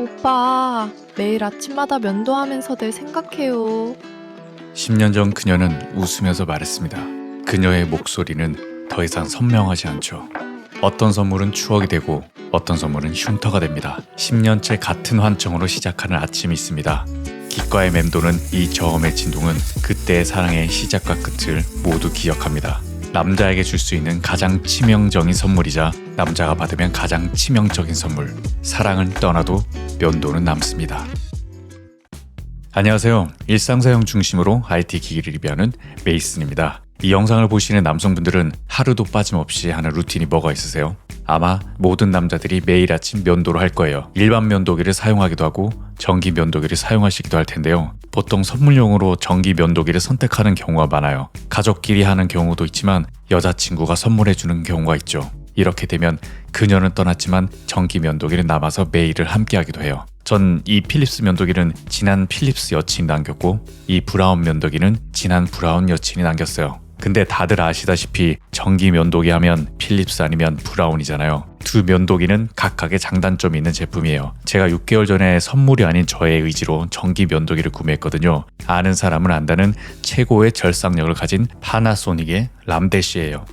오빠, 매일 아침마다 면도하면서 늘 생각해요. 10년 전 그녀는 웃으면서 말했습니다. 그녀의 목소리는 더 이상 선명하지 않죠. 어떤 선물은 추억이 되고 어떤 선물은 흉터가 됩니다. 10년째 같은 환청으로 시작하는 아침이 있습니다. 기과의 맴도는 이 저음의 진동은 그때의 사랑의 시작과 끝을 모두 기억합니다. 남자에게 줄 수 있는 가장 치명적인 선물이자 남자가 받으면 가장 치명적인 선물. 사랑은 떠나도 면도는 남습니다. 안녕하세요. 일상사용 중심으로 IT 기기를 리뷰하는 메이슨입니다. 이 영상을 보시는 남성분들은 하루도 빠짐없이 하는 루틴이 뭐가 있으세요? 아마 모든 남자들이 매일 아침 면도를 할 거예요. 일반 면도기를 사용하기도 하고 전기 면도기를 사용하시기도 할 텐데요. 보통 선물용으로 전기 면도기를 선택하는 경우가 많아요. 가족끼리 하는 경우도 있지만 여자친구가 선물해주는 경우가 있죠. 이렇게 되면 그녀는 떠났지만 전기 면도기는 남아서 매일을 함께 하기도 해요. 전 이 필립스 면도기는 지난 필립스 여친이 남겼고 이 브라운 면도기는 지난 브라운 여친이 남겼어요. 근데 다들 아시다시피 전기 면도기 하면 필립스 아니면 브라운이잖아요. 두 면도기는 각각의 장단점이 있는 제품이에요. 제가 6개월 전에 선물이 아닌 저의 의지로 전기 면도기를 구매했거든요. 아는 사람은 안다는 최고의 절삭력을 가진 파나소닉의 람대시예요.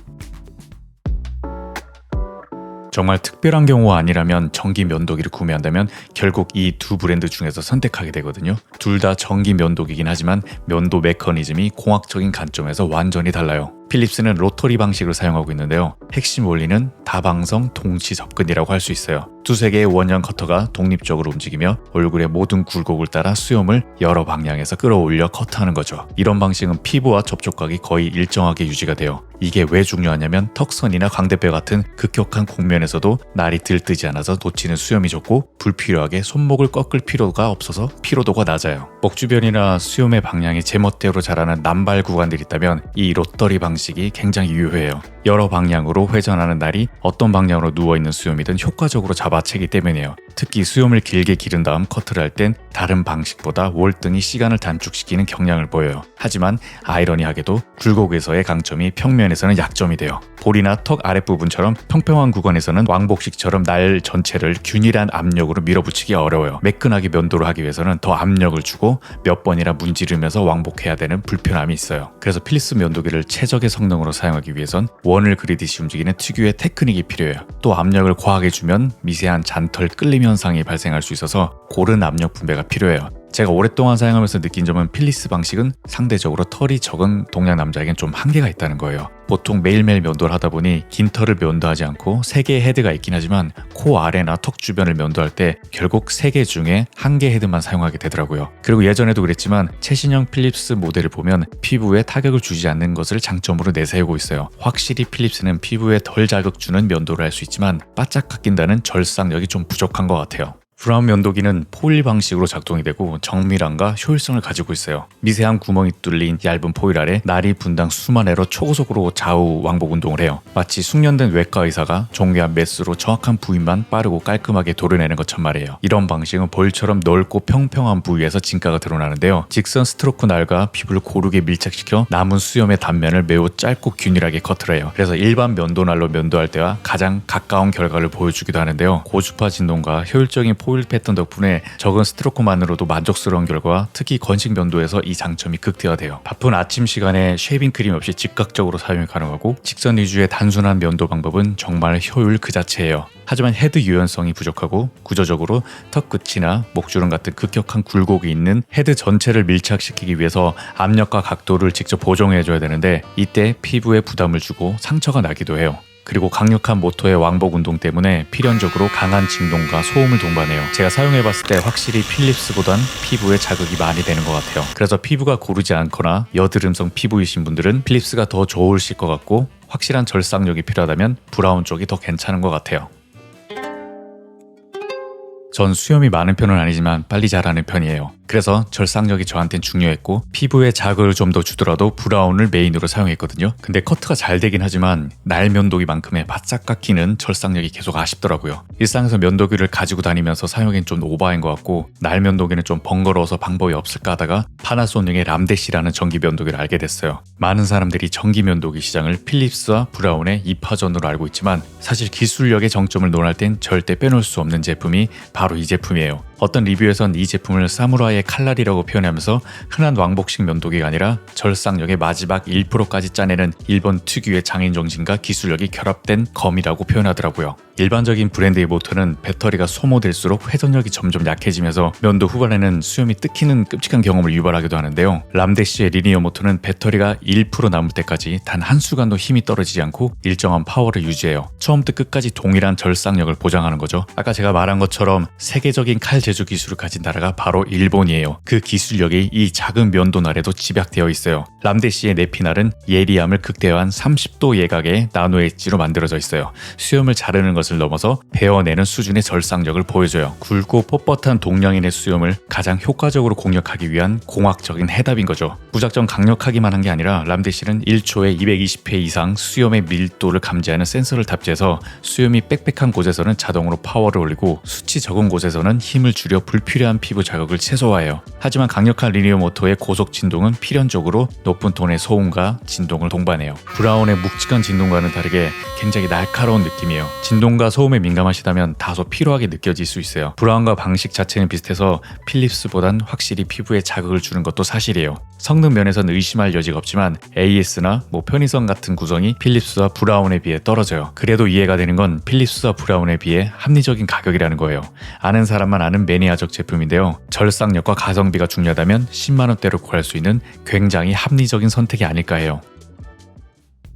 정말 특별한 경우가 아니라면 전기 면도기를 구매한다면 결국 이 두 브랜드 중에서 선택하게 되거든요. 둘 다 전기 면도기긴 하지만 면도 메커니즘이 공학적인 관점에서 완전히 달라요. 필립스는 로터리 방식을 사용하고 있는데요. 핵심 원리는 다방성 동시 접근이라고 할 수 있어요. 두세 개의 원형 커터가 독립적으로 움직이며 얼굴의 모든 굴곡을 따라 수염을 여러 방향에서 끌어올려 커트하는 거죠. 이런 방식은 피부와 접촉각이 거의 일정하게 유지가 돼요. 이게 왜 중요하냐면 턱선이나 광대뼈 같은 극격한 곡면에서도 날이 들뜨지 않아서 돋치는 수염이 적고 불필요하게 손목을 꺾을 필요가 없어서 피로도가 낮아요. 목 주변이나 수염의 방향이 제멋대로 자라는 남발 구간들이 있다면 이 로터리 방식이 굉장히 유효해요. 여러 방향으로 회전하는 날이 어떤 방향으로 누워있는 수염이든 효과적으로 잡아채기 때문이에요. 특히 수염을 길게 기른 다음 커트를 할 땐 다른 방식보다 월등히 시간을 단축시키는 경향을 보여요. 하지만 아이러니하게도 굴곡에서의 강점이 평면에서는 약점이 돼요. 볼이나 턱 아랫부분처럼 평평한 구간에서는 왕복식처럼 날 전체를 균일한 압력으로 밀어붙이기 어려워요. 매끈하게 면도를 하기 위해서는 더 압력을 주고 몇 번이나 문지르면서 왕복해야 되는 불편함이 있어요. 그래서 필립스 면도기를 최적의 성능으로 사용하기 위해선 원을 그리듯이 움직이는 특유의 테크닉이 필요해요. 또 압력을 과하게 주면 미세한 잔털 끌림 현상이 발생할 수 있어서 고른 압력 분배가 필요해요. 제가 오랫동안 사용하면서 느낀 점은 필립스 방식은 상대적으로 털이 적은 동양 남자에겐 좀 한계가 있다는 거예요. 보통 매일매일 면도를 하다 보니 긴 털을 면도하지 않고 3개의 헤드가 있긴 하지만 코 아래나 턱 주변을 면도할 때 결국 3개 중에 1개 헤드만 사용하게 되더라고요. 그리고 예전에도 그랬지만 최신형 필립스 모델을 보면 피부에 타격을 주지 않는 것을 장점으로 내세우고 있어요. 확실히 필립스는 피부에 덜 자극 주는 면도를 할 수 있지만 바짝 깎인다는 절삭력이 좀 부족한 것 같아요. 브라운 면도기는 포일 방식으로 작동이 되고 정밀함과 효율성을 가지고 있어요. 미세한 구멍이 뚫린 얇은 포일 아래 날이 분당 수만 회로 초고속으로 좌우 왕복 운동을 해요. 마치 숙련된 외과 의사가 종이와 메스로 정확한 부위만 빠르고 깔끔하게 도려내는 것처럼 말이에요. 이런 방식은 볼처럼 넓고 평평한 부위에서 진가가 드러나는데요. 직선 스트로크 날과 피부를 고르게 밀착시켜 남은 수염의 단면을 매우 짧고 균일하게 커트를 해요. 그래서 일반 면도날로 면도할 때와 가장 가까운 결과를 보여주기도 하는데요. 고주파 진동과 효율적인 포일 패턴 덕분에 적은 스트로크만으로도 만족스러운 결과, 특히 건식 면도에서 이 장점이 극대화돼요. 바쁜 아침 시간에 쉐이빙 크림 없이 즉각적으로 사용이 가능하고 직선 위주의 단순한 면도 방법은 정말 효율 그 자체예요. 하지만 헤드 유연성이 부족하고 구조적으로 턱 끝이나 목주름 같은 급격한 굴곡이 있는 헤드 전체를 밀착시키기 위해서 압력과 각도를 직접 보정해줘야 되는데 이때 피부에 부담을 주고 상처가 나기도 해요. 그리고 강력한 모터의 왕복 운동 때문에 필연적으로 강한 진동과 소음을 동반해요. 제가 사용해봤을 때 확실히 필립스보단 피부에 자극이 많이 되는 것 같아요. 그래서 피부가 고르지 않거나 여드름성 피부이신 분들은 필립스가 더 좋으실 것 같고 확실한 절삭력이 필요하다면 브라운 쪽이 더 괜찮은 것 같아요. 전 수염이 많은 편은 아니지만 빨리 자라는 편이에요. 그래서 절삭력이 저한텐 중요했고 피부에 자극을 좀 더 주더라도 브라운을 메인으로 사용했거든요. 근데 커트가 잘 되긴 하지만 날 면도기만큼의 바싹 깎이는 절삭력이 계속 아쉽더라고요. 일상에서 면도기를 가지고 다니면서 사용하기엔 좀 오버인 것 같고 날 면도기는 좀 번거로워서 방법이 없을까 하다가 파나소닉의 람데시라는 전기 면도기를 알게 됐어요. 많은 사람들이 전기 면도기 시장을 필립스와 브라운의 2파전으로 알고 있지만 사실 기술력의 정점을 논할 땐 절대 빼놓을 수 없는 제품이 바로 이 제품이에요. 어떤 리뷰에선 이 제품을 사무라이의 칼날이라고 표현하면서 흔한 왕복식 면도기가 아니라 절삭력의 마지막 1%까지 짜내는 일본 특유의 장인 정신과 기술력이 결합된 검이라고 표현하더라고요. 일반적인 브랜드의 모터는 배터리가 소모될수록 회전력이 점점 약해지면서 면도 후반에는 수염이 뜯기는 끔찍한 경험을 유발하기도 하는데요. 람데시의 리니어 모터는 배터리가 1% 남을 때까지 단 한순간도 힘이 떨어지지 않고 일정한 파워를 유지해요. 처음부터 끝까지 동일한 절삭력을 보장하는 거죠. 아까 제가 말한 것처럼 세계적인 칼 제조 기술을 가진 나라가 바로 일본이에요. 그 기술력이 이 작은 면도날에도 집약되어 있어요. 람데시의 네피날은 예리함을 극대화한 30도 예각의 나노 엣지로 만들어져 있어요. 수염을 자르는 것을 넘어서 베어내는 수준의 절삭력을 보여줘요. 굵고 뻣뻣한 동양인의 수염을 가장 효과적으로 공략하기 위한 공학적인 해답인 거죠. 무작정 강력하기만 한 게 아니라 람데시는 1초에 220회 이상 수염의 밀도를 감지하는 센서를 탑재해서 수염이 빽빽한 곳에서는 자동으로 파워를 올리고 수치 적은 곳에서는 힘을 줄여 불필요한 피부 자극을 최소화해요. 하지만 강력한 리니어 모터의 고속 진동은 필연적으로 높은 톤의 소음과 진동을 동반해요. 브라운의 묵직한 진동과는 다르게 굉장히 날카로운 느낌이에요. 진동과 소음에 민감하시다면 다소 피로하게 느껴질 수 있어요. 브라운과 방식 자체는 비슷해서 필립스보단 확실히 피부에 자극을 주는 것도 사실이에요. 성능 면에서는 의심할 여지가 없지만 AS나 편의성 같은 구성이 필립스와 브라운에 비해 떨어져요. 그래도 이해가 되는 건 필립스와 브라운에 비해 합리적인 가격이라는 거예요. 아는 사람만 아는 매니아적 제품인데요. 절삭력과 가성비가 중요하다면 10만원대로 구할 수 있는 굉장히 합리적인 선택이 아닐까 해요.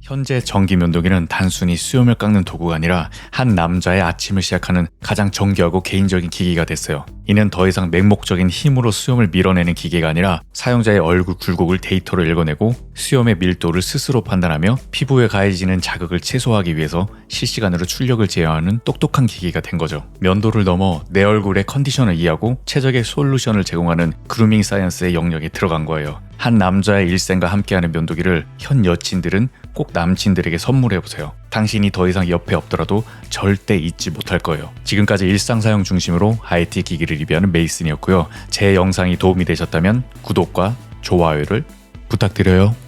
현재 전기 면도기는 단순히 수염을 깎는 도구가 아니라 한 남자의 아침을 시작하는 가장 정교하고 개인적인 기기가 됐어요. 이는 더 이상 맹목적인 힘으로 수염을 밀어내는 기계가 아니라 사용자의 얼굴 굴곡을 데이터로 읽어내고 수염의 밀도를 스스로 판단하며 피부에 가해지는 자극을 최소화하기 위해서 실시간으로 출력을 제어하는 똑똑한 기기가 된 거죠. 면도를 넘어 내 얼굴의 컨디션을 이해하고 최적의 솔루션을 제공하는 그루밍 사이언스의 영역에 들어간 거예요. 한 남자의 일생과 함께하는 면도기를 현 여친들은 꼭 남친들에게 선물해보세요. 당신이 더 이상 옆에 없더라도 절대 잊지 못할 거예요. 지금까지 일상 사용 중심으로 IT 기기를 리뷰하는 메이슨이었고요. 제 영상이 도움이 되셨다면 구독과 좋아요를 부탁드려요.